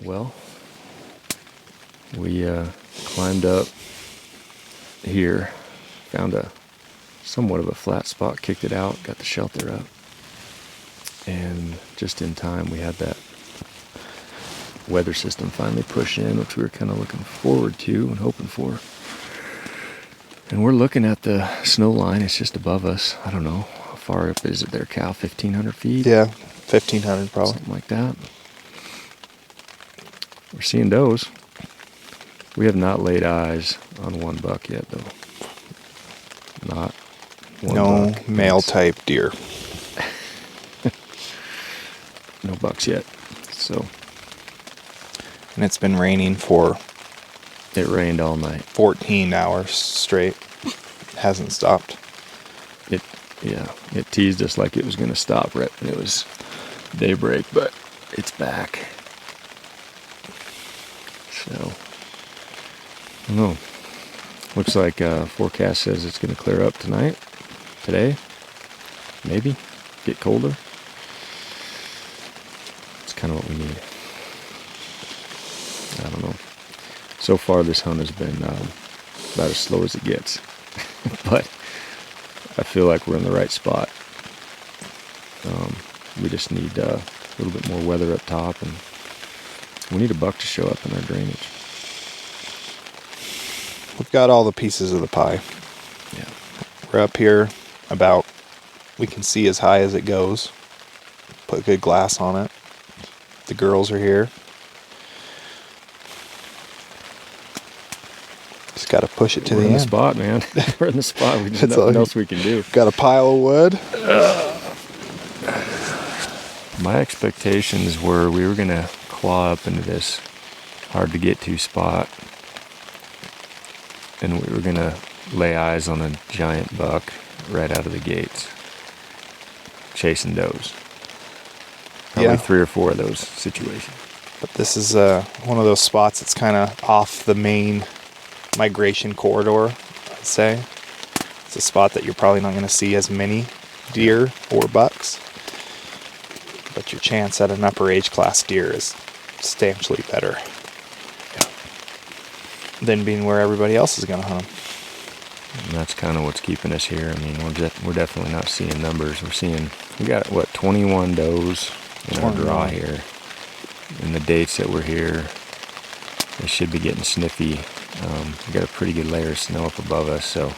Well, we climbed up here, found a somewhat of a flat spot, kicked it out, got the shelter up, and just in time we had that weather system finally push in, which we were kind of looking forward to and hoping for. And we're looking at the snow line. It's just above us. I don't know, how far up is it there, Cal? 1,500 feet? Yeah, 1,500 probably. Something like that. We're seeing does. We have not laid eyes on one buck yet, though. Not one buck. No male type deer. No bucks yet. So. And it's been raining for... It rained all night. 14 hours straight. Hasn't stopped. It teased us like it was going to stop right when it was daybreak, but it's back. So, I don't know. Looks like forecast says it's going to clear up today, maybe, get colder. It's kind of what we need. I don't know. So far this hunt has been about as slow as it gets, but I feel like we're in the right spot. We just need a little bit more weather up top, and we need a buck to show up in our drainage. We've got all the pieces of the pie. Yeah. We're up here about, we can see as high as it goes. Put good glass on it. The girls are here. Just got to push it to the end. We're in the spot, man. We're in the spot. We just nothing else we can do. Got a pile of wood. My expectations were we were going to claw up into this hard to get to spot, and we were going to lay eyes on a giant buck right out of the gates, chasing does. Probably 3 or 4 of those situations. But this is one of those spots that's kind of off the main migration corridor, I'd say. It's a spot that you're probably not going to see as many deer or bucks, but your chance at an upper age class deer is substantially better than being where everybody else is going to hunt them. And that's kind of what's keeping us here. I mean, we're definitely not seeing numbers. We got 21 does in our draw here. And the dates that we're here, they should be getting sniffy. We got a pretty good layer of snow up above us, so I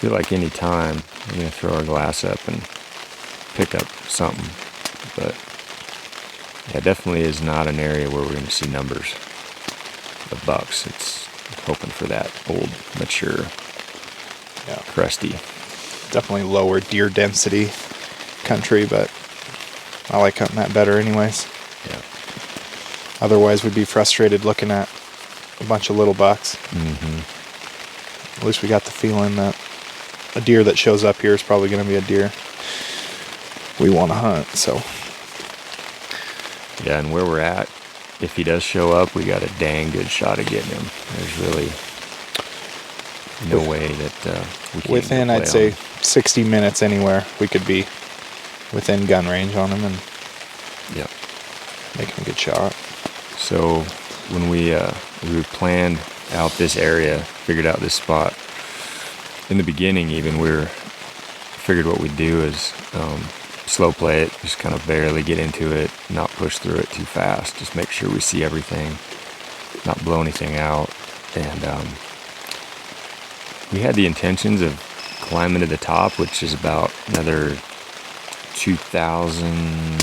feel like any time we're going to throw our glass up and pick up something. But yeah, definitely is not an area where we're going to see numbers of bucks. It's hoping for that old, mature, crusty. Definitely lower deer density country, but I like hunting that better anyways. Yeah. Otherwise, we'd be frustrated looking at a bunch of little bucks. Mm-hmm. At least we got the feeling that a deer that shows up here is probably going to be a deer we want to hunt, so. Yeah, and where we're at, if he does show up, we got a dang good shot of getting him. There's really no way that we can't within, I'd say, 60 minutes anywhere, we could be within gun range on him and make him a good shot. So when we planned out this area, figured out this spot, in the beginning even, figured what we'd do is slow play it, just kind of barely get into it, not push through it too fast, just make sure we see everything, not blow anything out. And we had the intentions of climbing to the top, which is about another 2,000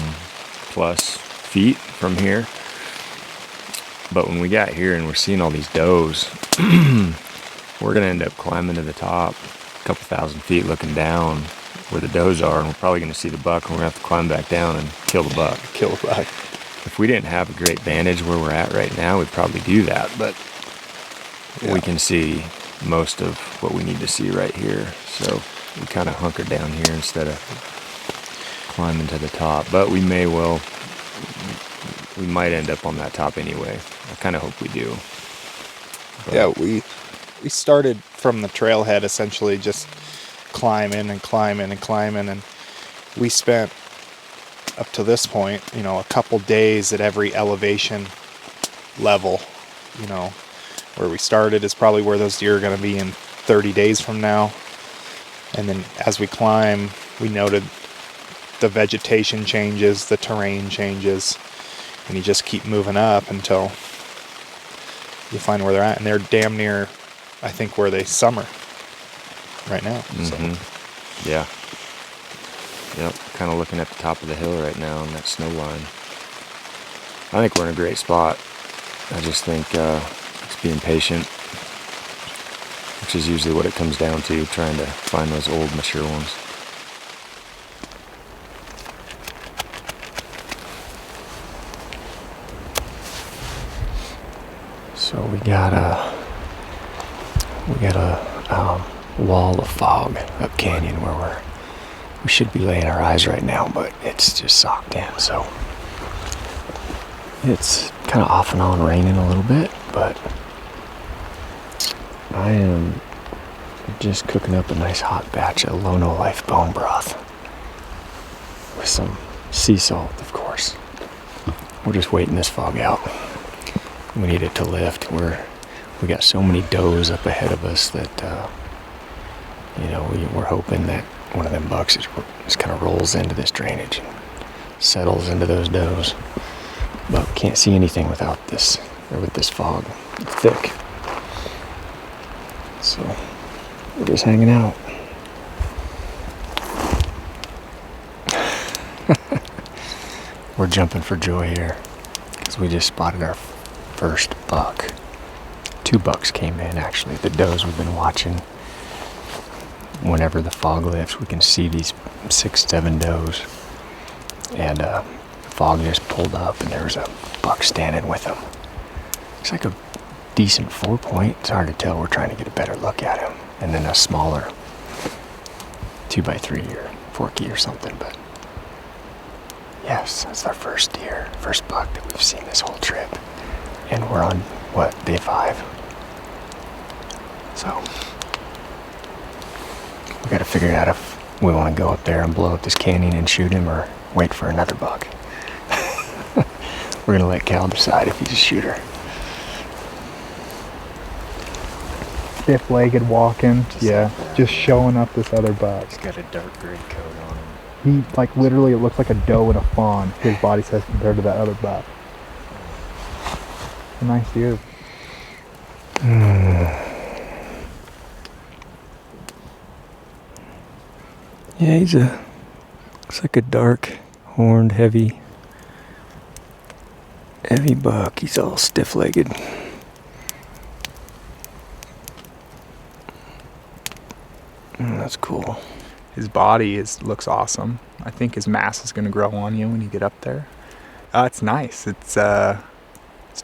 plus feet from here. But when we got here and we're seeing all these does, we're going to end up climbing to the top a couple thousand feet looking down where the does are, and we're probably going to see the buck, and we're going to have to climb back down and kill the buck. Kill the buck. If we didn't have a great vantage where we're at right now, we'd probably do that, but we can see most of what we need to see right here. So we kind of hunker down here instead of climbing to the top. But we might end up on that top anyway. I kind of hope we do. But yeah, we started from the trailhead essentially just climbing, and we spent up to this point, a couple days at every elevation level. You know, where we started is probably where those deer are going to be in 30 days from now. And then as we climb, we noted the vegetation changes, the terrain changes, and you just keep moving up until you find where they're at. And they're damn near, I think, where they summer right now. Mm-hmm. So. Yeah. Yep. Kind of looking at the top of the hill right now on that snow line. I think we're in a great spot. I just think it's being patient, which is usually what it comes down to, trying to find those old, mature ones. So we got a wall of fog up canyon where we should be laying our eyes right now, but it's just socked in. So it's kind of off and on raining a little bit, but I am just cooking up a nice hot batch of Lono Life bone broth with some sea salt, of course. We're just waiting this fog out. We need it to lift. We got so many does up ahead of us that we're hoping that one of them bucks just kind of rolls into this drainage and settles into those does. But we can't see anything without this, or with this fog. It's thick. So we're just hanging out. We're jumping for joy here because we just spotted our first buck. 2 bucks came in, actually. The does we've been watching. Whenever the fog lifts, we can see these 6-7 does. And the fog just pulled up, and there was a buck standing with them. Looks like a decent 4-point. It's hard to tell. We're trying to get a better look at him. And then a smaller 2x3 or 4-key or something. But yes, that's our first deer, first buck that we've seen this whole trip. And we're on, day 5? So we got to figure out if we want to go up there and blow up this canyon and shoot him, or wait for another buck. We're going to let Cal decide if he's a shooter. Stiff-legged walking, just showing up this other buck. He's got a dark gray coat on him. He, literally, it looks like a doe and a fawn, his body size compared to that other buck. A nice deer. Yeah, looks like a dark, horned, heavy buck. He's all stiff-legged. That's cool. His body looks awesome. I think his mass is going to grow on you when you get up there. It's nice. It's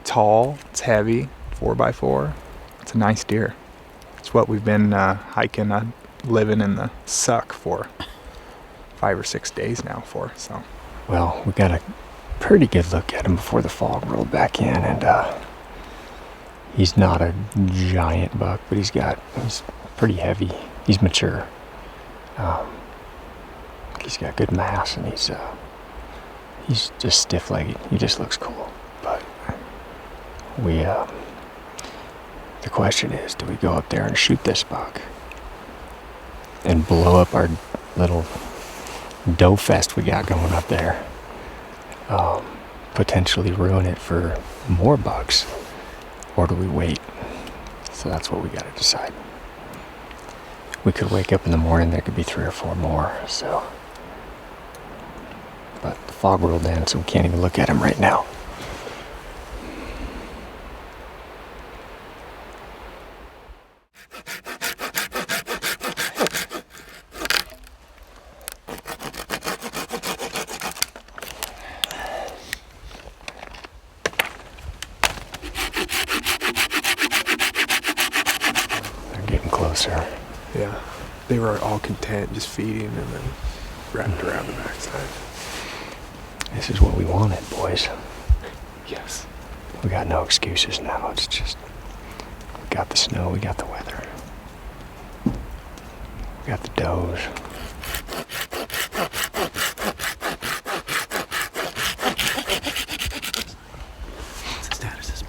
tall. It's heavy. 4x4. It's a nice deer. It's what we've been hiking, living in the suck for 5 or 6 days now for. So, well, we got a pretty good look at him before the fog rolled back in, and he's not a giant buck, but he's pretty heavy. He's mature. He's got good mass, and he's just stiff-legged. He just looks cool. But the question is, do we go up there and shoot this buck and blow up our little doe fest we got going up there? Potentially ruin it for more bucks, or do we wait? So that's what we got to decide. We could wake up in the morning, there could be 3 or 4 more, so. But the fog rolled in, so we can't even look at him right now. They're getting closer. Yeah, they were all content just feeding and then wrapped around the backside. This is what we wanted, boys. Yes. We got no excuses now. It's just, we got the snow, we got the weather. We got the does. What's the status of this?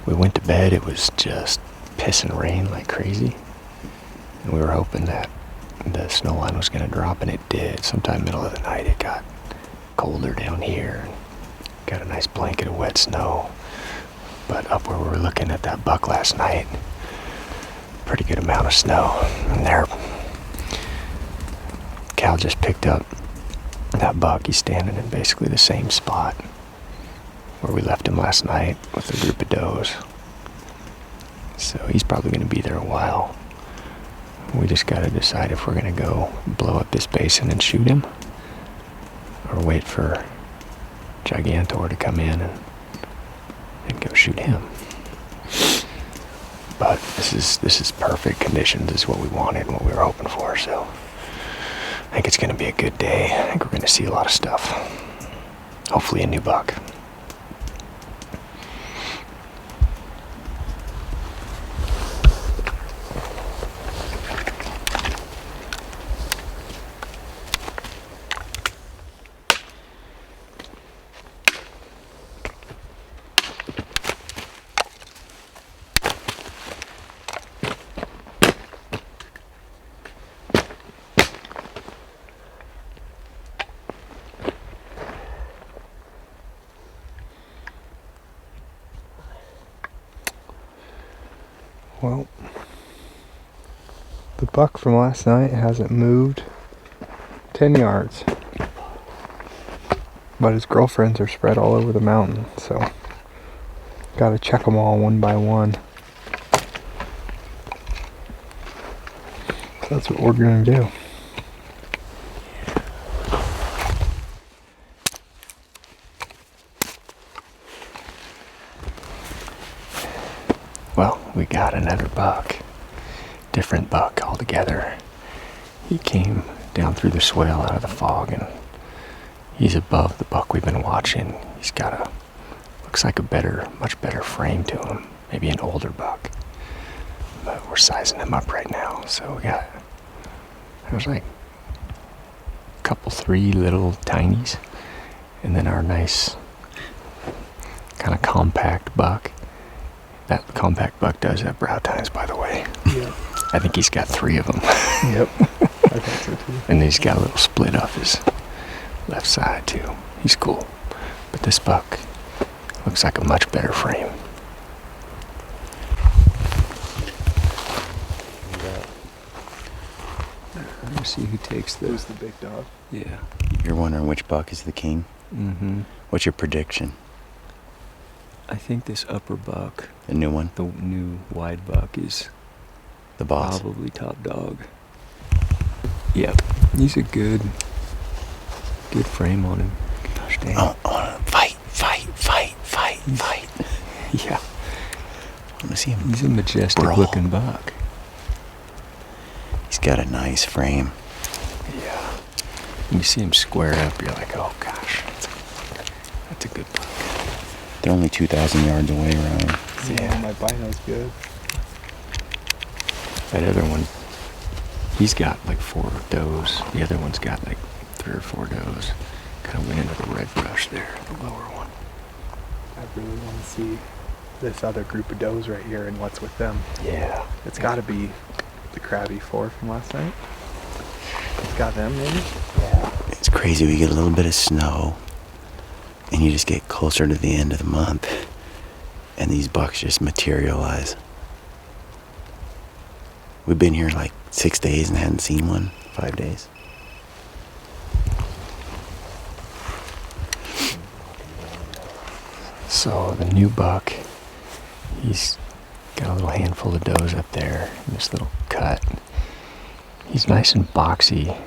we went to bed. It was just pissing rain like crazy, and we were hoping that the snow line was going to drop, and it did. Sometime middle of the night it got colder down here and got a nice blanket of wet snow. But up where we were looking at that buck last night, pretty good amount of snow. And there, Cal just picked up that buck. He's standing in basically the same spot where we left him last night with a group of does. So he's probably going to be there a while. We just got to decide if we're going to go blow up this basin and shoot him, or wait for Gigantor to come in and go shoot him. But this is perfect conditions. This is what we wanted and what we were hoping for. So I think it's going to be a good day. I think we're going to see a lot of stuff. Hopefully a new buck. Well, the buck from last night hasn't moved 10 yards. But his girlfriends are spread all over the mountain, so gotta check them all one by one. So that's what we're gonna do. Well, we got another buck. Different buck altogether. He came down through the swale out of the fog, and he's above the buck we've been watching. He's got looks like much better frame to him. Maybe an older buck. But we're sizing him up right now. So there's like a couple, 3 little tinies, and then our nice kind of compact buck. That compact buck does have brow tines, by the way. Yeah. I think he's got 3 of them. Yep. I think so too. And he's got a little split off his left side too. He's cool. But this buck looks like a much better frame. Let me see who takes this. Who's the big dog? Yeah. You're wondering which buck is the king? Mm-hmm. What's your prediction? I think this upper buck, The new one? the new wide buck, is The boss? probably top dog. Yep. He's a good frame on him. Gosh dang. Oh, fight. Yeah. I want to see him. He's a majestic Brawl. looking buck. He's got a nice frame. Yeah. When you see him square up, you're like, oh gosh, that's a good buck. They're only 2,000 yards away, Ryan. Yeah, my bino's good. That other one, he's got like 4 does. The other one's got like 3 or 4 does. Kind of went into the red brush there, the lower one. I really want to see this other group of does right here and what's with them. Yeah. It's got to be the crabby 4 from last night. It's got them maybe? Yeah. It's crazy. We get a little bit of snow, and you just get closer to the end of the month, and these bucks just materialize. We've been here like 6 days and hadn't seen one. 5 days. So the new buck, he's got a little handful of does up there in this little cut. He's nice and boxy.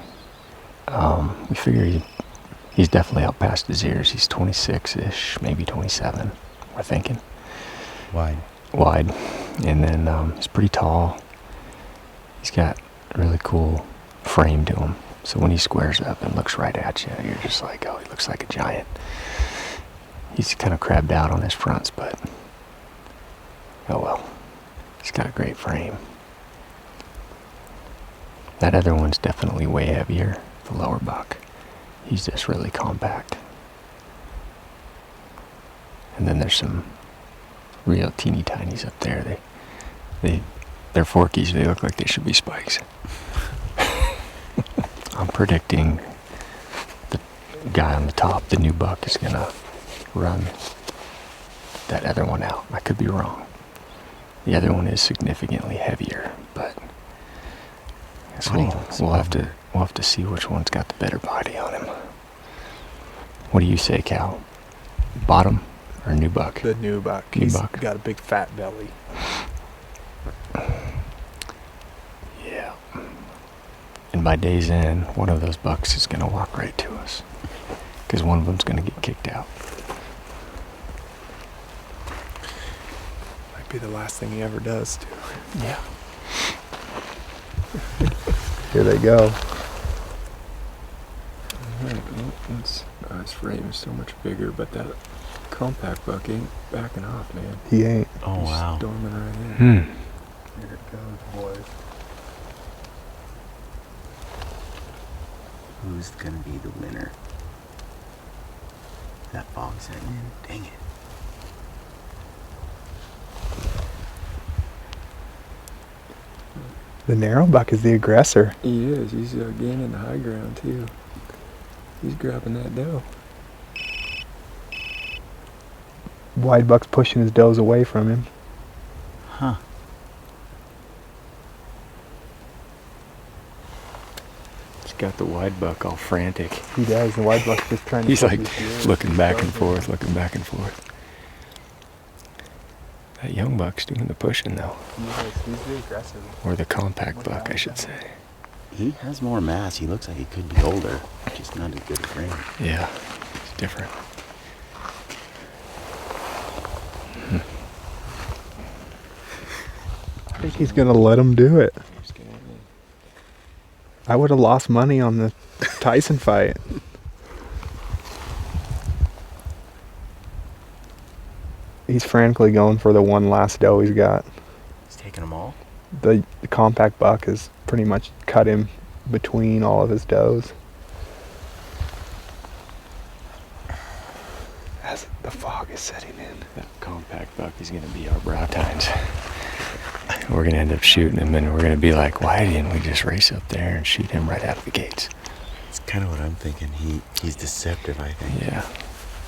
We figure he's definitely out past his ears. He's 26-ish, maybe 27, we're thinking. Wide. And then he's pretty tall. He's got a really cool frame to him. So when he squares up and looks right at you, you're just like, oh, he looks like a giant. He's kind of crabbed out on his fronts, but oh well. He's got a great frame. That other one's definitely way heavier, the lower buck. He's just really compact. And then there's some real teeny tinies up there. They're forkies. They look like they should be spikes. I'm predicting the guy on the top, the new buck, is gonna run that other one out. I could be wrong. The other one is significantly heavier, but we'll have to see which one's got the better body on him. What do you say, Cal? Bottom or new buck? The new buck. He's got a big fat belly. Yeah. And by day's end, one of those bucks is going to walk right to us. Because one of them's going to get kicked out. Might be the last thing he ever does, too. Yeah. Here they go. Alright, well, his frame is so much bigger, but that compact buck ain't backing off, man. He ain't. Oh, He's wow. storming right in. Here it goes, boys. Who's gonna be the winner? That fog setting in? Dang it. The narrow buck is the aggressor. He is. He's gaining the high ground, too. He's grabbing that doe. Wide buck's pushing his does away from him. Huh. He's got the wide buck all frantic. He does. The wide buck's just trying to. He's push like his ears. looking back and forth, looking back and forth. That young buck's doing the pushing, though. He's the aggressive. Or the compact buck, I should say. He has more mass. He looks like he could be older. Just not as good a frame. Yeah, it's different. I think he's gonna let him do it. I would have lost money on the Tyson fight. He's frantically going for the one last doe he's got. He's taking them all? The compact buck has pretty much cut him between all of his does. As the fog is setting in. That compact buck is going to be our brow tines. We're going to end up shooting him, and we're going to be like, why didn't we just race up there and shoot him right out of the gates? It's kind of what I'm thinking. He's deceptive, I think. Yeah.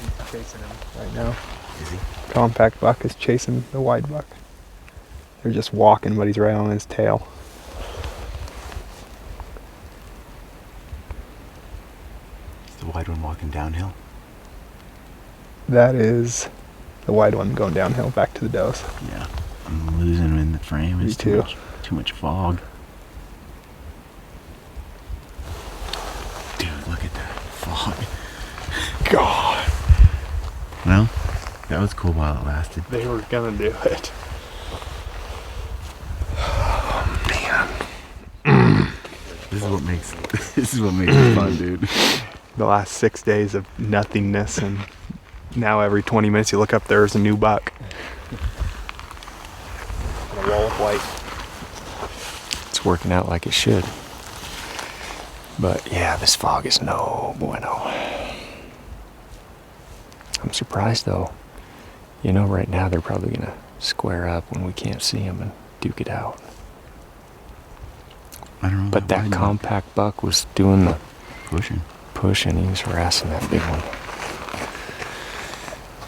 He's chasing him. Right now, Is he? compact buck is chasing the wide buck. They're just walking, but he's right on his tail. Is the wide one walking downhill? That is the wide one going downhill back to the does. Yeah. I'm losing him in the frame. Me It's too. Too much fog. Dude, look at that fog. God. Well, that was cool while it lasted. They were gonna do it. This is what makes it fun, dude. The last 6 days of nothingness, and now every 20 minutes you look up, there's a new buck. And a wall of white. It's working out like it should. But yeah, this fog is no bueno. I'm surprised though. You know, right now they're probably gonna square up when we can't see them and duke it out. I don't know. But that compact buck was doing the push and he was harassing that big one.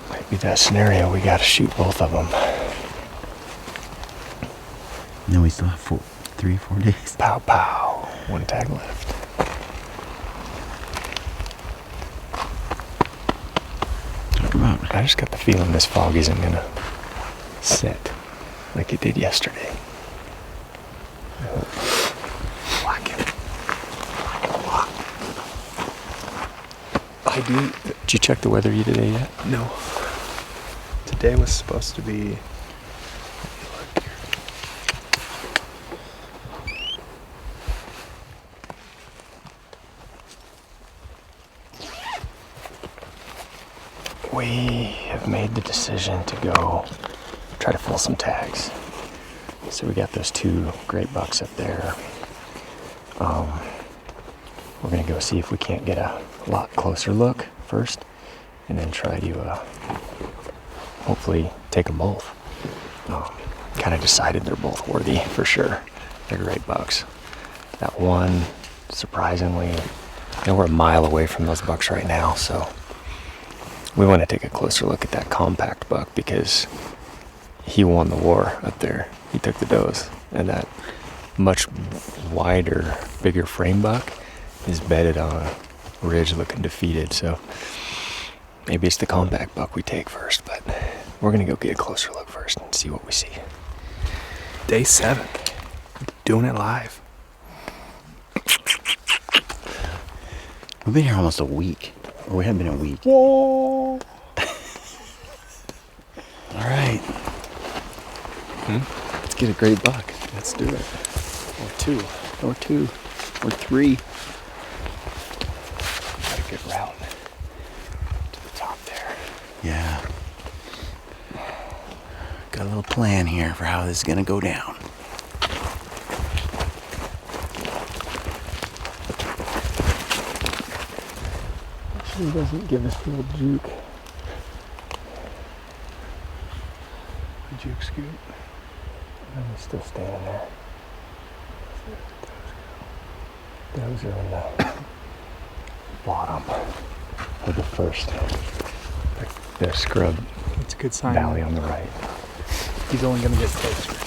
Might be that scenario, we gotta shoot both of them. And then we still have 3-4 days. Pow pow. One tag left. Talk about. I just got the feeling this fog isn't gonna set like it did yesterday. I hope. Black it. I do. Did you check the weather today yet? No. Today was supposed to be. We have made the decision to go try to fill some tags. So we got those 2 great bucks up there. We're gonna go see if we can't get a lot closer look first, and then try to hopefully take them both. kind of decided they're both worthy for sure. They're great bucks. That one, surprisingly, we're a mile away from those bucks right now, so we want to take a closer look at that compact buck because he won the war up there. He took the does, and that much wider, bigger frame buck is bedded on a ridge looking defeated, so maybe it's the compact buck we take first, but we're going to go get a closer look first and see what we see. Day 7. Doing it live. We've been here almost a week. Or we haven't been a week. Whoa! All right. Let's get a great buck. Let's do it. Or two. Or 3. Got a good route to the top there. Yeah. Got a little plan here for how this is gonna go down. Actually doesn't give us a little juke. Juke scoop. And he's still standing there. Those are in the bottom of the first. The scrub That's a good sign. valley on the right. He's only going to get closer.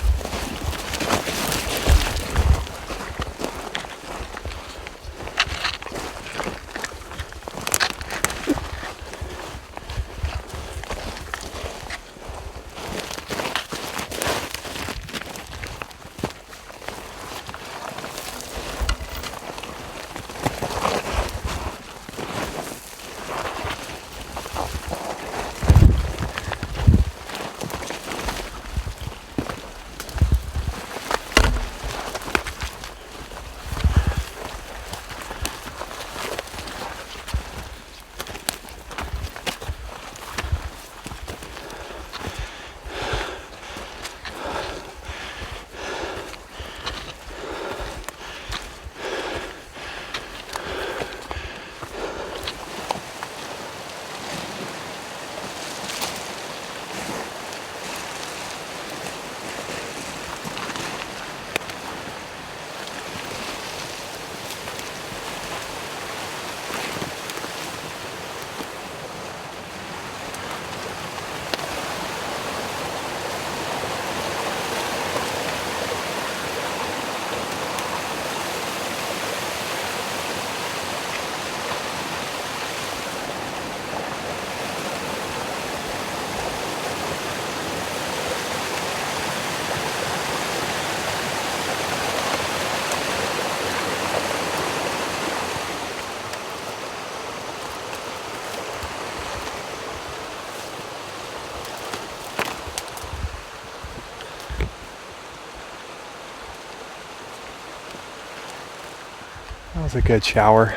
That was a good shower.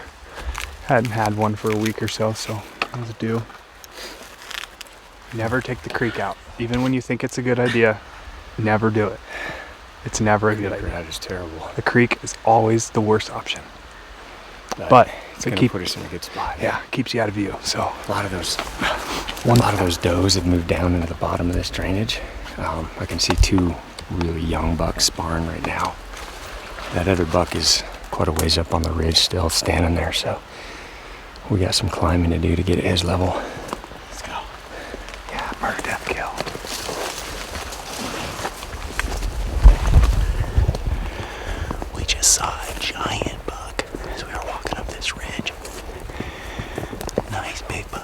Hadn't had one for a week or so, so it was due. Never take the creek out. Even when you think it's a good idea, never do it. It's never a good idea. That is terrible. The creek is always the worst option. But it's going to put us in a good spot. Yeah, keeps you out of view. So A lot of those does have moved down into the bottom of this drainage. I can see 2 really young bucks sparring right now. That other buck is quite a ways up on the ridge still standing there, so we got some climbing to do to get at his level. let's go. Yeah, murder, death, kill. We just saw a giant buck as we were walking up this ridge. Nice big buck.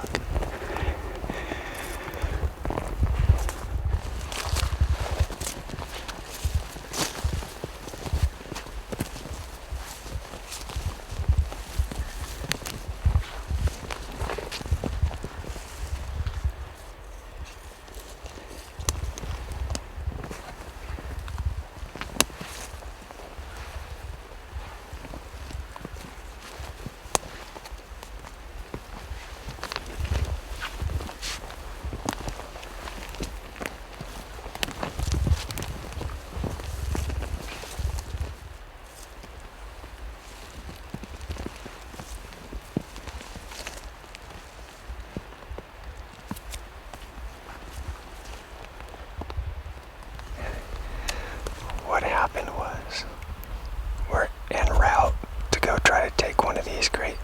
try to take one of these great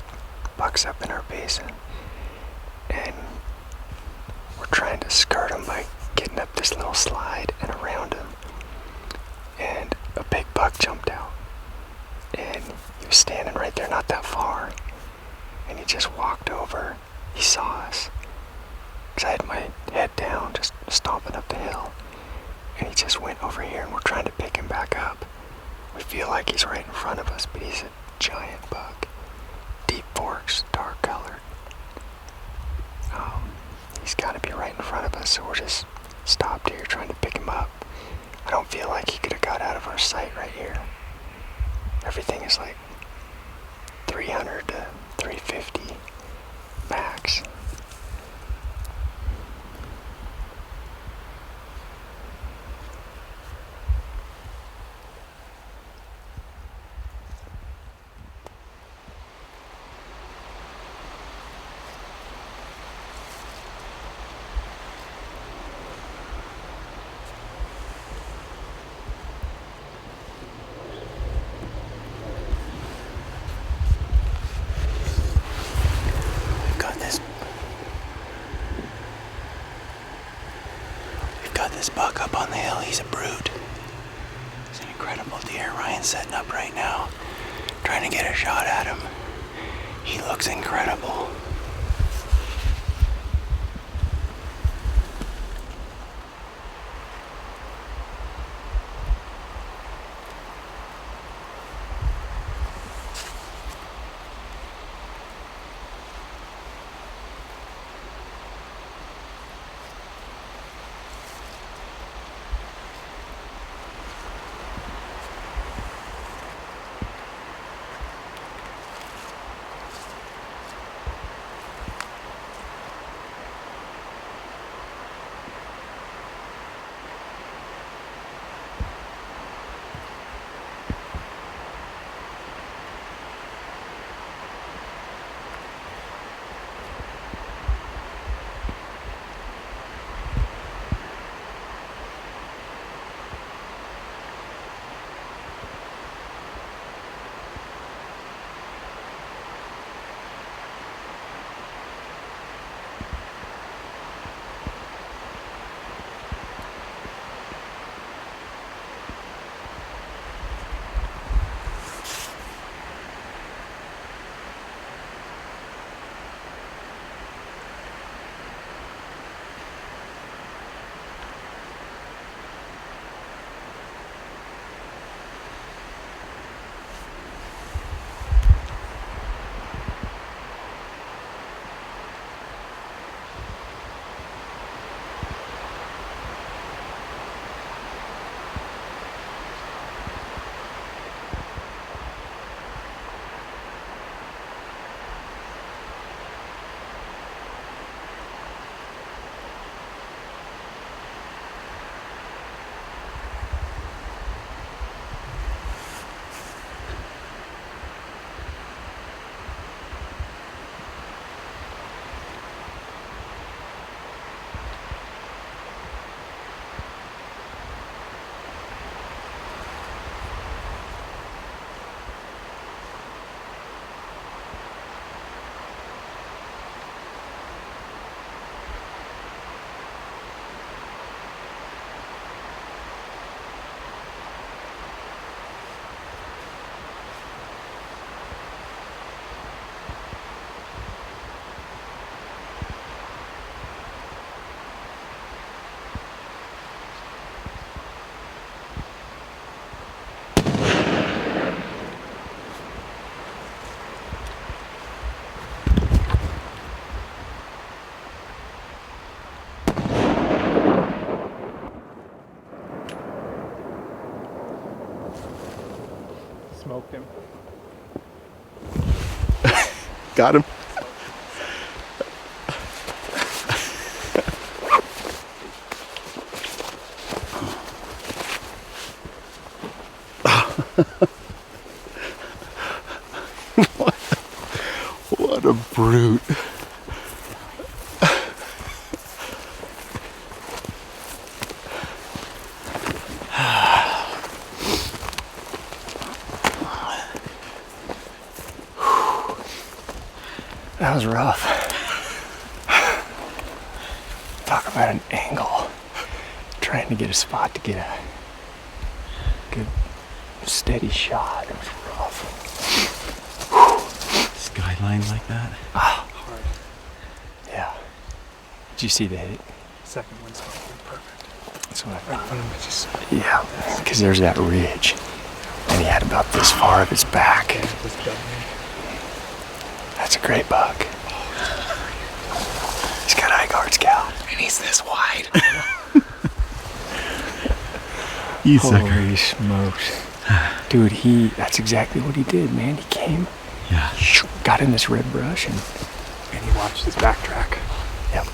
bucks up in our basin, and we're trying to skirt him by getting up this little slide and around him, and a big buck jumped out, and he was standing right there, not that far, and he just walked over. He saw us, because I had my head down, just stomping up the hill, and he just went over here, and we're trying to pick him back up. We feel like he's right in front of us, but he's a giant buck. Deep forks, dark colored. He's got to be right in front of us, so we're just stopped here trying to pick him up. I don't feel like he could have got out of our sight right here. Everything is like 300 to 350 max. This buck up on the hill, he's a brute. He's an incredible deer. Ryan's setting up right now, trying to get a shot at him. He looks incredible. Smoked him. Got him. What a brute. That was rough. Talk about an angle. Trying to get a spot to get a good steady shot. It was rough. Skyline like that? Ah, hard. Yeah. Did you see the hit? Second one's perfect. That's what I Right in front of me, just Yeah, because there's that ridge. And he had about this far of his back. That's a great buck. He's got eye guards, Cal. And he's this wide. You sucker. Holy smokes. Dude, that's exactly what he did, man. He came, Yeah. got in this red brush, and he watched his backtrack. yep.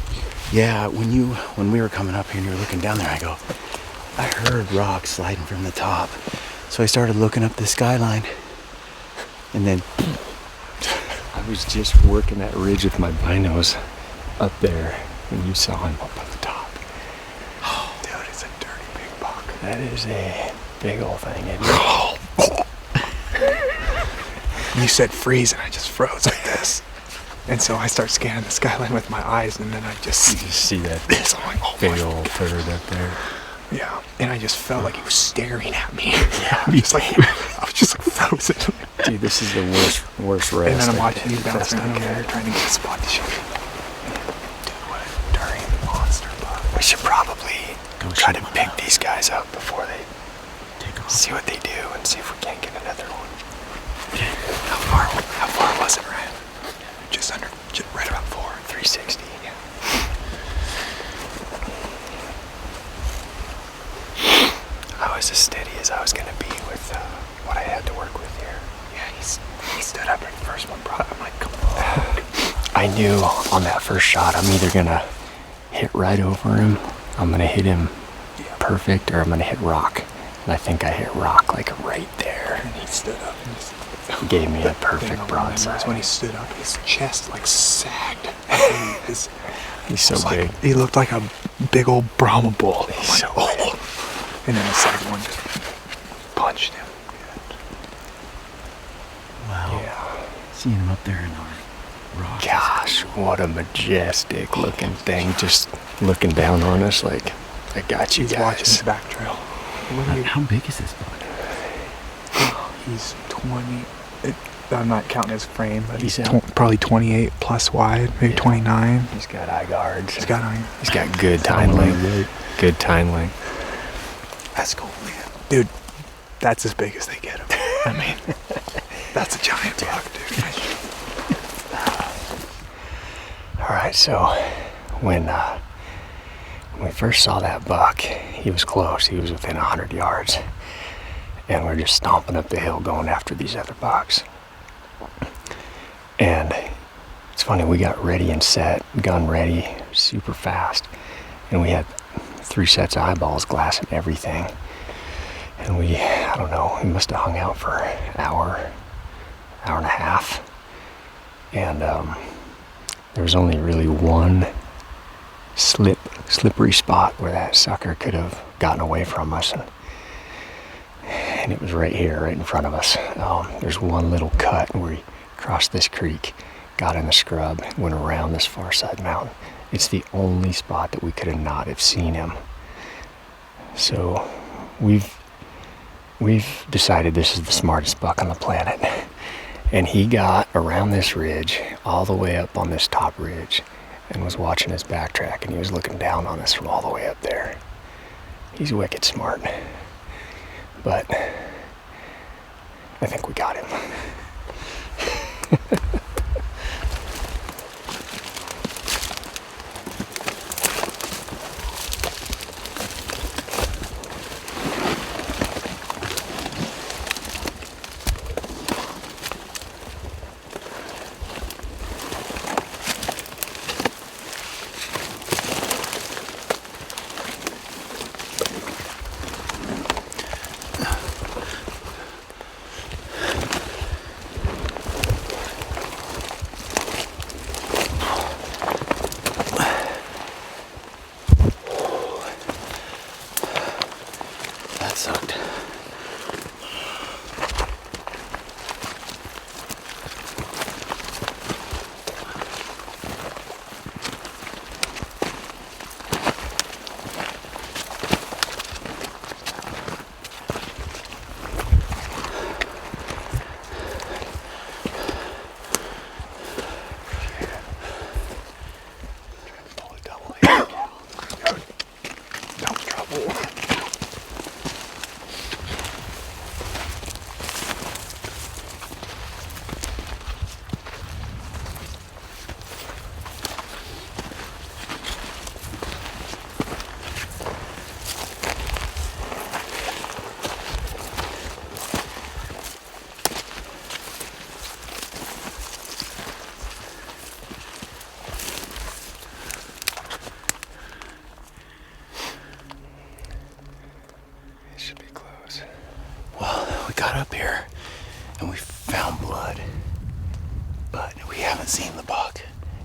Yeah, when we were coming up here and you were looking down there, I heard rocks sliding from the top. So I started looking up the skyline. And then I was just working that ridge with my binos up there when you saw him up on the top. Dude, it's a dirty big buck. That is a big old thing, isn't it? You said freeze, and I just froze like this. And so I start scanning the skyline with my eyes, and then I just You just see that this. I'm like, oh big my old turd up there. Yeah, and I just felt like he was staring at me. Yeah, I was just like frozen. Dude, this is the worst rest. And then I'm I watching think. you bouncing That's over not there, good. trying to get a spot to shoot. Dude, what a dirty monster buck. We should probably Go try shoot to one pick up. these guys up before they take off. see what they do and see if we can't get another one. How far was it, Ryan? Just right about 360. Yeah. I was as steady as I was going to be with what I had to work with here. Yeah, he stood up and the first one brought it. I'm like, come on. I knew on that first shot I'm either going to hit right over him, I'm going to hit him perfect, or I'm going to hit rock. And I think I hit rock like right there. And he stood up and just He gave me a thing I'll perfect remember broadside. is when he stood up, his chest like sagged. He's It so was big. like, he looked like a big old Brahma bull. I'm He's like, so oh. And then the second one just punched him. Wow. Yeah. Seeing him up there in our rock. Gosh, what a majestic looking thing. Just looking down on us like, I got you He's watching his guys. back trail. How big is this buck? He's 20. I'm not counting his frame, but he's He's out. probably 28 plus wide, maybe 29. He's got eye guards. He's got He's got good tine length. Good tine length. That's cool, man. Dude, that's as big as they get him. I mean, that's a giant buck, dude. All right, so when we first saw that buck, he was close. He was within 100 yards. And we're just stomping up the hill going after these other bucks. And it's funny, we got ready and set, gun ready, super fast. And we had 3 sets of eyeballs, glass and everything. And I don't know, we must have hung out for an hour and a half. And there was only really one slippery spot where that sucker could have gotten away from us. And it was right here, right in front of us. There's one little cut where he crossed this creek, got in the scrub, went around this far side mountain. It's the only spot that we could have not have seen him. So we've decided this is the smartest buck on the planet. And he got around this ridge, all the way up on this top ridge, and was watching his backtrack, and he was looking down on us from all the way up there. He's wicked smart. But I think we got him. haven't seen the buck.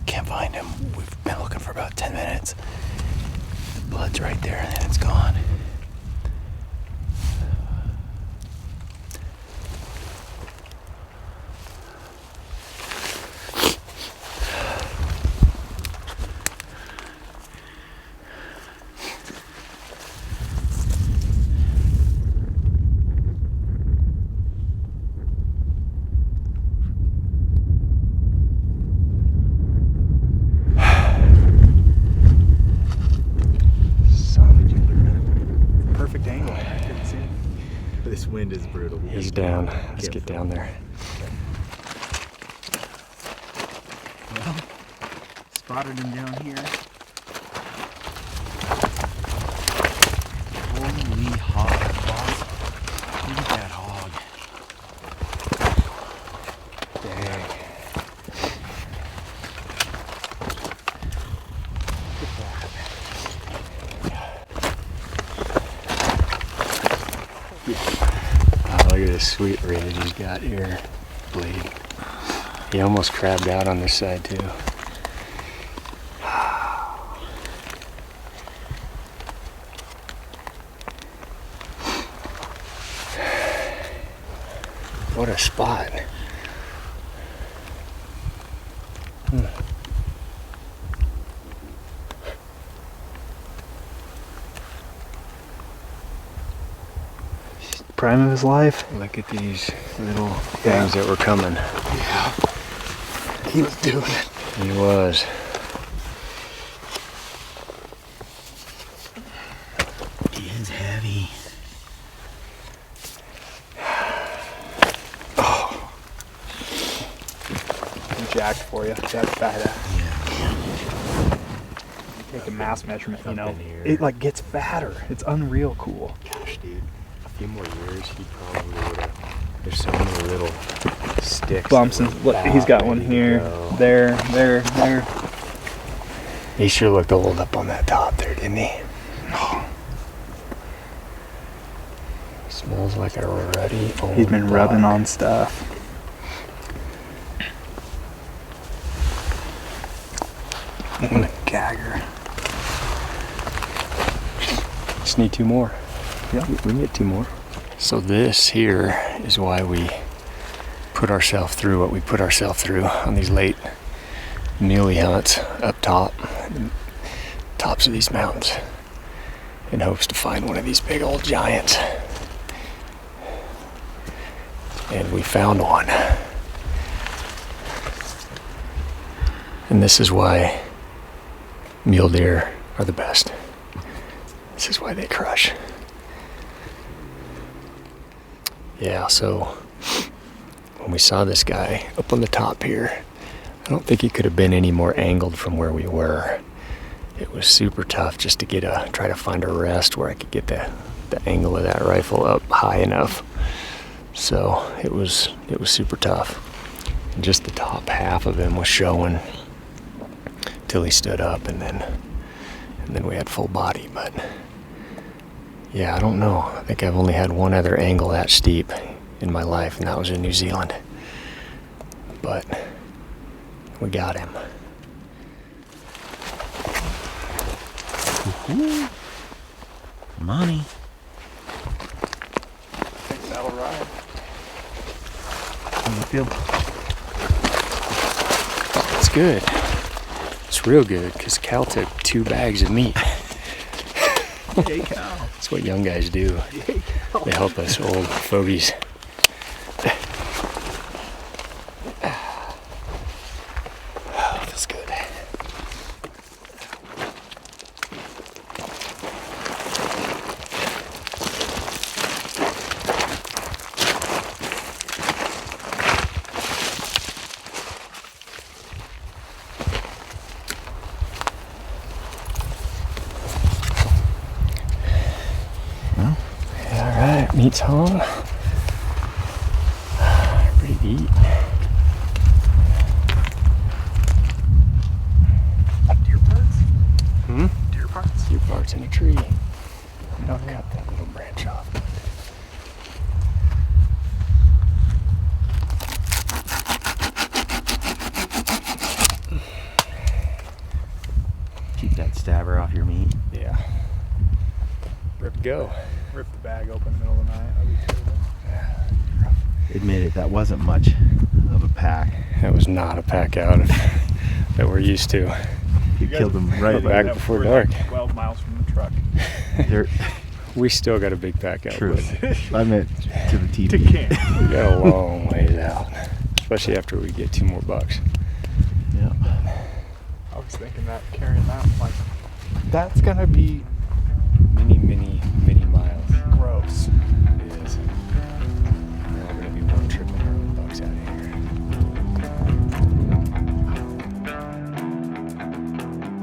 Can't find him. We've been looking for about 10 minutes. The blood's right there and then it's gone. Perfect angle. I couldn't see him. This wind is brutal. He's down. Let's get down there. Well, spotted him down here. Holy hog, boss. Look at that hog. Dang. Oh, look at this sweet ridge he's got here. Bleed. He almost crabbed out on this side too. What a spot. Prime of his life. Look at these little things that were coming. Yeah. He was doing it. He was. He is heavy. I'm jacked for you. That's badass. Yeah. Take a mass measurement, you Up know. in here. It like gets fatter. It's unreal cool. Gosh, dude. A few more years, he probably would have. There's so many little sticks. Bumps that and were look, he's got about one ready to here, go. there. He sure looked old up on that top there, didn't he? Smells like a ruddy old He's been rubbing buck. on stuff. What a gagger. Just need two more. Yeah. We can get two more. So this here is why we put ourselves through what we put ourselves through on these late muley hunts up top, tops of these mountains, in hopes to find one of these big old giants. And we found one. And this is why mule deer are the best. This is why they crush. Yeah, so when we saw this guy up on the top here, I don't think he could have been any more angled from where we were. It was super tough just to try to find a rest where I could get the angle of that rifle up high enough. So it was super tough. And just the top half of him was showing till he stood up, and then we had full body. But yeah, I don't know. I think I've only had one other angle that steep in my life, and that was in New Zealand. But we got him. Ooh. Money. That'll ride. On the field. It's good. It's real good, because Cal took 2 bags of meat. Yay, cow. That's what young guys do. They help us old fogies. Oh, feels good. Alright, meat's home. Ready to eat. Deer parts? Hmm? Deer parts? Few parts in a tree. I'll cut that little branch off. Go. Rip the bag open in the middle of the night. That'd be terrible. Admit it, that wasn't much of a pack. That was not a pack out that we're used to. You killed them right back before dark. 12 miles from the truck. We still got a big pack out. True. I meant to the TV. To camp. We got a long ways out, especially after we get 2 more bucks. Yeah. I was thinking that carrying that, like, that's gonna be Many miles. gross. It is. We're all gonna be one tripping our own bucks out of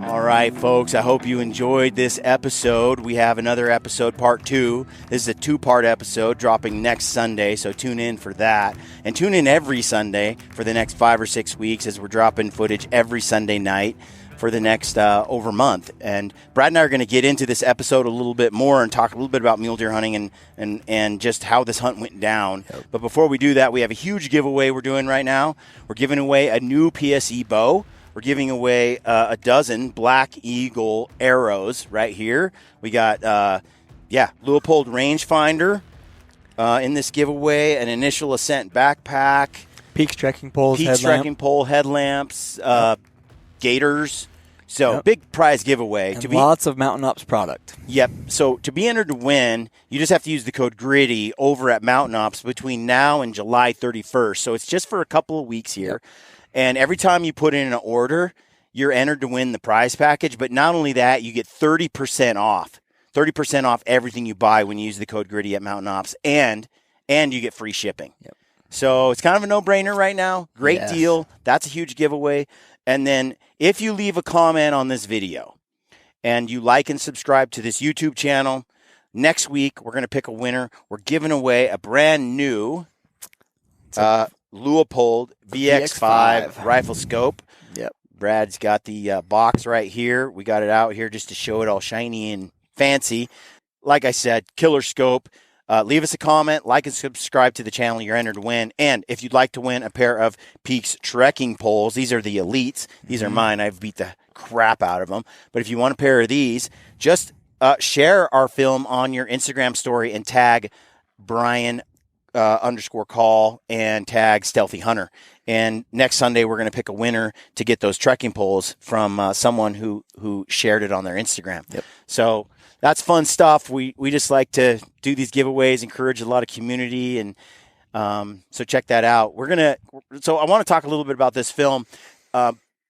here. All right, folks, I hope you enjoyed this episode. We have another episode, part 2. This is a 2-part episode dropping next Sunday, so tune in for that. And tune in every Sunday for the next 5 or 6 weeks as we're dropping footage every Sunday night for the next over month. And Brad and I are going to get into this episode a little bit more and talk a little bit about mule deer hunting and just how this hunt went down. Yep. But before we do that, we have a huge giveaway we're doing right now. We're giving away a new PSE bow. We're giving away a dozen Black Eagle arrows right here. We got, Leupold rangefinder in this giveaway, an initial ascent backpack, Peaks trekking poles, trekking pole, headlamps, gators. So big prize giveaway. And lots of Mountain Ops product. Yep. So to be entered to win, you just have to use the code GRIDDY over at Mountain Ops between now and July 31st. So it's just for a couple of weeks here. Yep. And every time you put in an order, you're entered to win the prize package. But not only that, you get 30% off. 30% off everything you buy when you use the code GRIDDY at Mountain Ops. And you get free shipping. Yep. So it's kind of a no-brainer right now. Great deal. That's a huge giveaway. And then if you leave a comment on this video and you like and subscribe to this YouTube channel, next week we're going to pick a winner. We're giving away a brand new Leupold VX5 rifle scope. Yep. Brad's got the box right here. We got it out here just to show it all shiny and fancy. Like I said, killer scope. Leave us a comment, like and subscribe to the channel. You're entered to win. And if you'd like to win a pair of Peaks trekking poles, these are the elites. These are mine. I've beat the crap out of them. But if you want a pair of these, just share our film on your Instagram story and tag Brian _call and tag Stealthy Hunter. And next Sunday, we're going to pick a winner to get those trekking poles from someone who shared it on their Instagram. Yep. So that's fun stuff. We just like to do these giveaways, encourage a lot of community, and so check that out. So I want to talk a little bit about this film.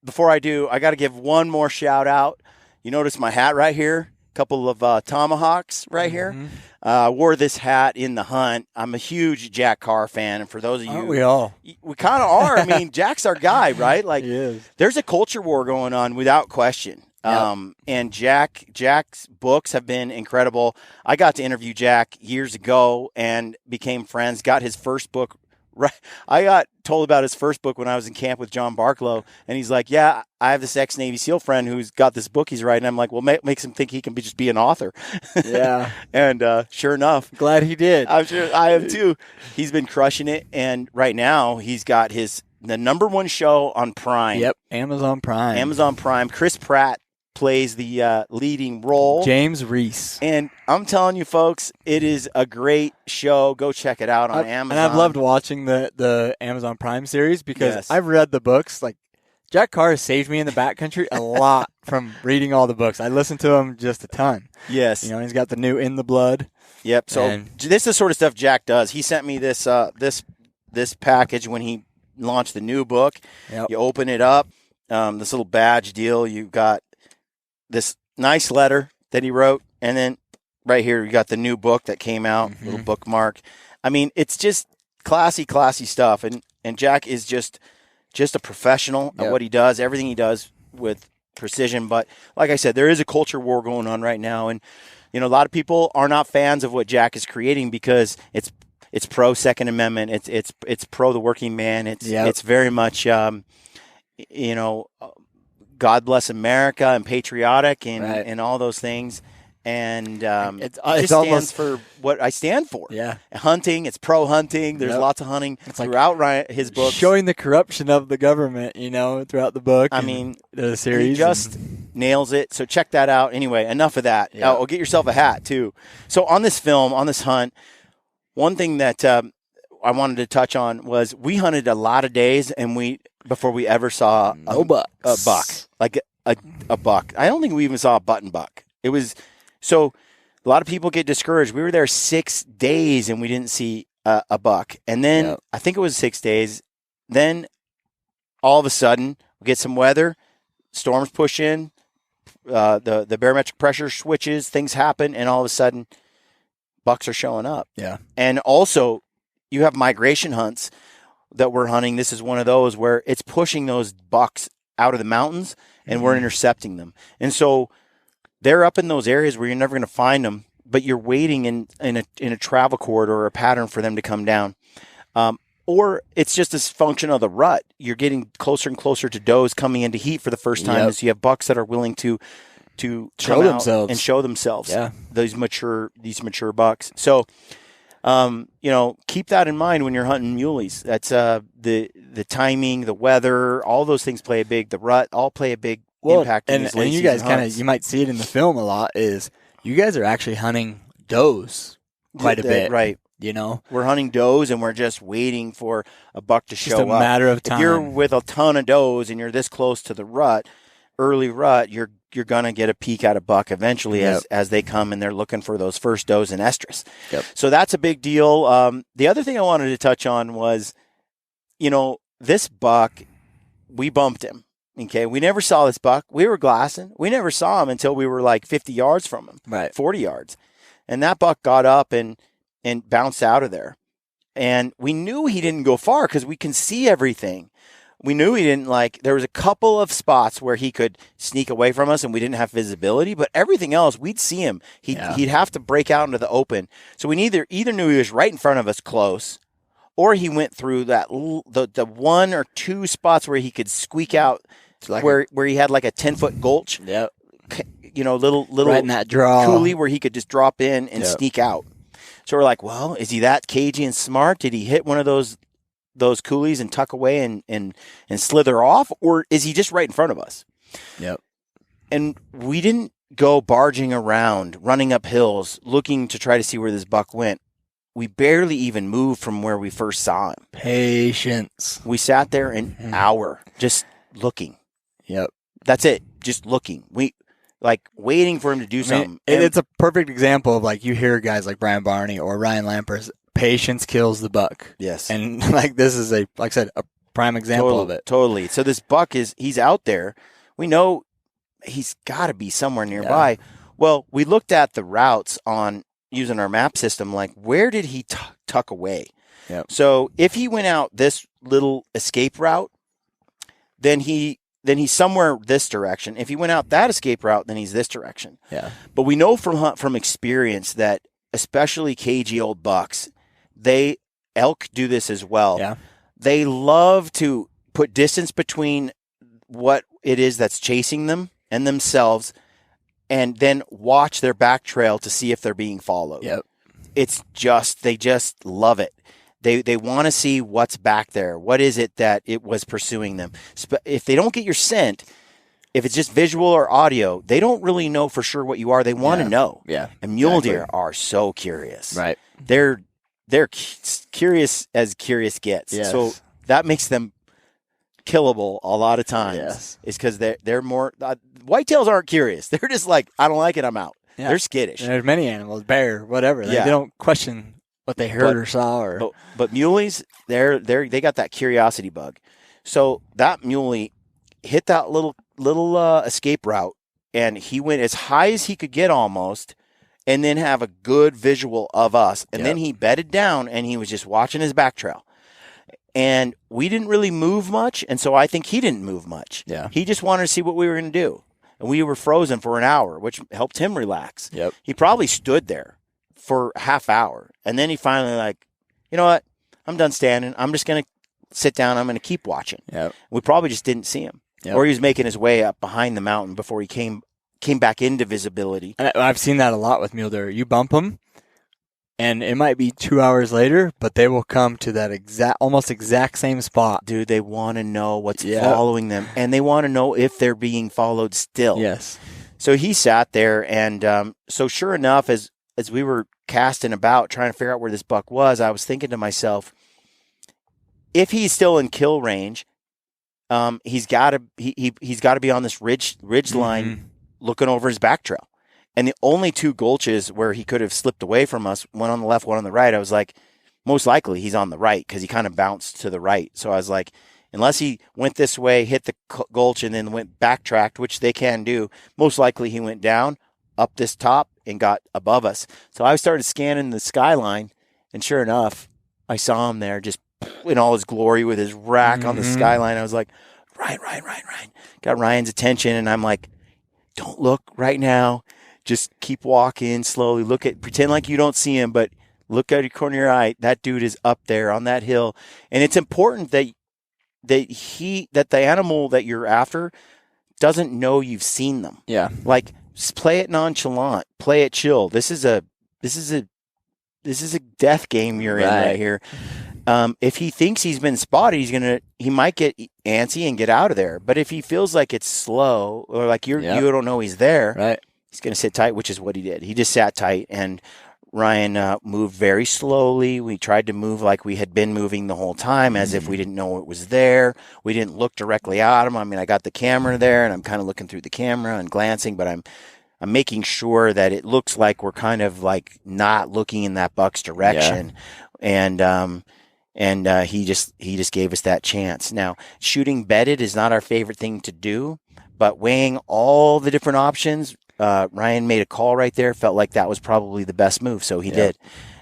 Before I do, I got to give one more shout out. You notice my hat right here? A couple of tomahawks right here. I wore this hat in the hunt. I'm a huge Jack Carr fan, and for those of you, aren't we all? We kind of are. I mean, Jack's our guy, right? Like, he is. There's a culture war going on without question. And Jack's books have been incredible. I got to interview Jack years ago and became friends, got his first book. Right. I got told about his first book when I was in camp with John Barklow, and he's like, yeah, I have this ex-Navy SEAL friend who's got this book he's writing. I'm like, well, makes him think he can just be an author. Yeah. And sure enough. Glad he did. I'm sure I am too. He's been crushing it, and right now he's got the #1 show on Prime. Yep, Amazon Prime. Chris Pratt plays the leading role. James Reese. And I'm telling you, folks, it is a great show. Go check it out on Amazon. And I've loved watching the Amazon Prime series because I've read the books. Like, Jack Carr has saved me in the backcountry a lot from reading all the books. I listen to him just a ton. Yes. You know, he's got the new In the Blood. Yep. So this is the sort of stuff Jack does. He sent me this this package when he launched the new book. Yep. You open it up, this little badge deal. You've got this nice letter that he wrote, and then right here you got the new book that came out, little bookmark. I mean, it's just classy stuff, and Jack is just a professional at what he does, everything he does with precision. But like I said, there is a culture war going on right now, and you know, a lot of people are not fans of what Jack is creating because it's pro Second Amendment, it's pro the working man, it's very much you know, God bless America and patriotic and all those things. And it just stands for what I stand for. Yeah. Hunting, it's pro-hunting. There's lots of hunting throughout his books. Showing the corruption of the government, you know, throughout the book. I mean, the series. nails it. So check that out. Anyway, enough of that. Yeah. Oh, get yourself a hat too. So on this film, on this hunt, one thing that I wanted to touch on was we hunted a lot of days, and before we ever saw a buck, like a buck. I don't think we even saw a button buck. It was so a lot of people get discouraged. We were there 6 days and we didn't see a buck, and then I think it was 6 days. Then all of a sudden we get some weather, storms push in, the barometric pressure switches, things happen, and all of a sudden bucks are showing up. Yeah, and also you have migration hunts that we're hunting. This is one of those where it's pushing those bucks out of the mountains, and we're intercepting them. And so they're up in those areas where you're never going to find them, but you're waiting in a travel corridor or a pattern for them to come down. Or it's just a function of the rut. You're getting closer and closer to does coming into heat for the first time, as you have bucks that are willing to show themselves and show themselves. Yeah, these mature bucks. So, keep that in mind when you're hunting muleys. That's the timing, the weather, all those things play a big. The rut all play a big impact. And you guys you might see it in the film a lot. Is you guys are actually hunting does quite a bit, right? We're hunting does, and we're just waiting for a buck to show up. Just a matter of time. If you're with a ton of does and you're this close to the early rut, you're gonna get a peek at a buck eventually as they come and they're looking for those first does in estrus. Yep. So that's a big deal. The other thing I wanted to touch on was, this buck, we bumped him. Okay, we never saw this buck. We were glassing. We never saw him until we were like 50 yards from him, right? 40 yards, and that buck got up and bounced out of there. And we knew he didn't go far because we can see everything. We knew he didn't there was a couple of spots where he could sneak away from us and we didn't have visibility, but everything else, we'd see him. He'd have to break out into the open. So we either knew he was right in front of us close, or he went through that the one or two spots where he could squeak out, where he had like a 10-foot gulch. Yep. Little right in that draw coulee where he could just drop in and sneak out. So we're like, well, is he that cagey and smart? Did he hit one of those coulees and tuck away and slither off, or is he just right in front of us? Yep. And we didn't go barging around, running up hills, looking to try to see where this buck went. We barely even moved from where we first saw him. Patience. We sat there an hour just looking. Yep. That's it. Just looking. We waiting for him to do something. It's a perfect example of you hear guys like Brian Barney or Ryan Lampers. Patience kills the buck. Yes. And this is like I said, a prime example of it. Totally. So this buck he's out there. We know he's got to be somewhere nearby. Yeah. Well, we looked at the routes on using our map system. Where did he tuck away? Yep. So if he went out this little escape route, then he's somewhere this direction. If he went out that escape route, then he's this direction. Yeah. But we know from experience that especially cagey old bucks, elk do this as well. Yeah. They love to put distance between what it is that's chasing them and themselves, and then watch their back trail to see if they're being followed. Yep. They just love it. They want to see what's back there. What is it that it was pursuing them? If they don't get your scent, if it's just visual or audio, they don't really know for sure what you are. They want to know. Yeah. And mule deer are so curious. Right. They're curious as curious gets. Yes. So that makes them killable a lot of times. Yes. Is because they're more whitetails aren't curious. They're just like, I don't like it, I'm out. Yeah. They're skittish. And there's many animals, bear, whatever. They don't question what they heard or saw. But muleys, they got that curiosity bug. So that muley hit that little escape route, and he went as high as he could get almost, and then have a good visual of us. And then he bedded down, and he was just watching his back trail. And we didn't really move much, and so I think he didn't move much. Yeah. He just wanted to see what we were going to do. And we were frozen for an hour, which helped him relax. Yep. He probably stood there for a half hour, and then he finally you know what? I'm done standing. I'm just going to sit down. I'm going to keep watching. Yep. We probably just didn't see him. Yep. Or he was making his way up behind the mountain before he came back into visibility. And I've seen that a lot with mule deer. You bump them, And it might be 2 hours later, but they will come to that almost exact same spot. Dude, they want to know what's following them, and they want to know if they're being followed still. Yes. So he sat there, and so sure enough, as we were casting about trying to figure out where this buck was, I was thinking to myself, if he's still in kill range, he's got to be on this ridge line looking over his back trail. And the only two gulches where he could have slipped away from us, one on the left, one on the right, I was like, most likely he's on the right because he kind of bounced to the right. So I was like, unless he went this way, hit the gulch, and then went backtracked, which they can do, most likely he went down, up this top, and got above us. So I started scanning the skyline, and sure enough, I saw him there just in all his glory with his rack on the skyline. I was like, Ryan. Got Ryan's attention, and I'm like, don't look right now. Just keep walking slowly. Pretend like you don't see him, but look at your corner of your eye. That dude is up there on that hill. And it's important that the animal that you're after doesn't know you've seen them. Yeah. Like, play it nonchalant, play it chill. This is a death game you're in right here. If he thinks he's been spotted, he might get antsy and get out of there. But if he feels like it's slow or like you don't know he's there, right, he's going to sit tight, which is what he did. He just sat tight, and Ryan moved very slowly. We tried to move like we had been moving the whole time, as if we didn't know it was there. We didn't look directly at him. I mean, I got the camera there, and I'm kind of looking through the camera and glancing, but I'm making sure that it looks like we're kind of like not looking in that buck's direction. Yeah. And he just gave us that chance. Now, shooting bedded is not our favorite thing to do, but weighing all the different options, Ryan made a call right there, felt like that was probably the best move, so he did,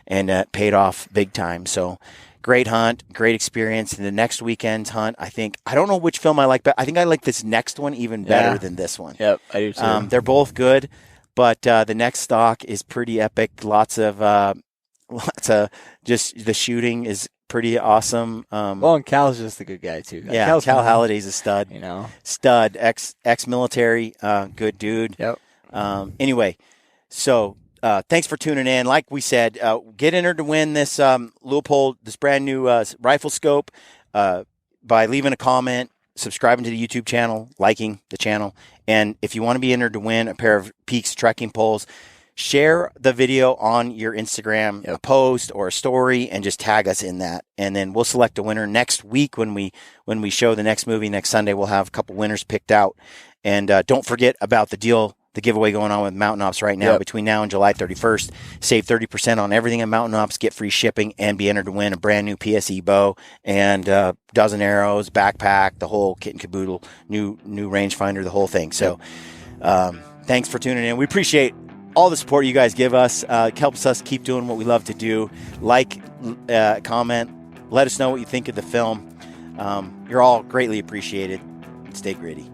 and paid off big time. So great hunt, great experience. And the next weekend's hunt, I don't know which film I like, but I think I like this next one even better than this one. Yep, I do too. They're both good, but the next stalk is pretty epic. Lots of just the shooting is pretty awesome. And Cal's just a good guy too. Yeah, Cal Halliday's a stud. Stud, ex-military, good dude. Yep. Anyway, so thanks for tuning in. Like we said, get entered to win this Leupold, this brand new rifle scope by leaving a comment, subscribing to the YouTube channel, liking the channel, and if you want to be entered to win a pair of Peaks trekking poles, share the video on your Instagram, a post or a story, and just tag us in that. And then we'll select a winner next week when we show the next movie next Sunday. We'll have a couple winners picked out. And don't forget about the giveaway going on with Mountain Ops right now. Between now and July 31st. Save 30% on everything at Mountain Ops, get free shipping, and be entered to win a brand new PSE bow and dozen arrows, backpack, the whole kit and caboodle, new rangefinder, the whole thing. So thanks for tuning in. We appreciate all the support you guys give us. Helps us keep doing what we love to do. Like, comment, let us know what you think of the film. You're all greatly appreciated. Stay gritty.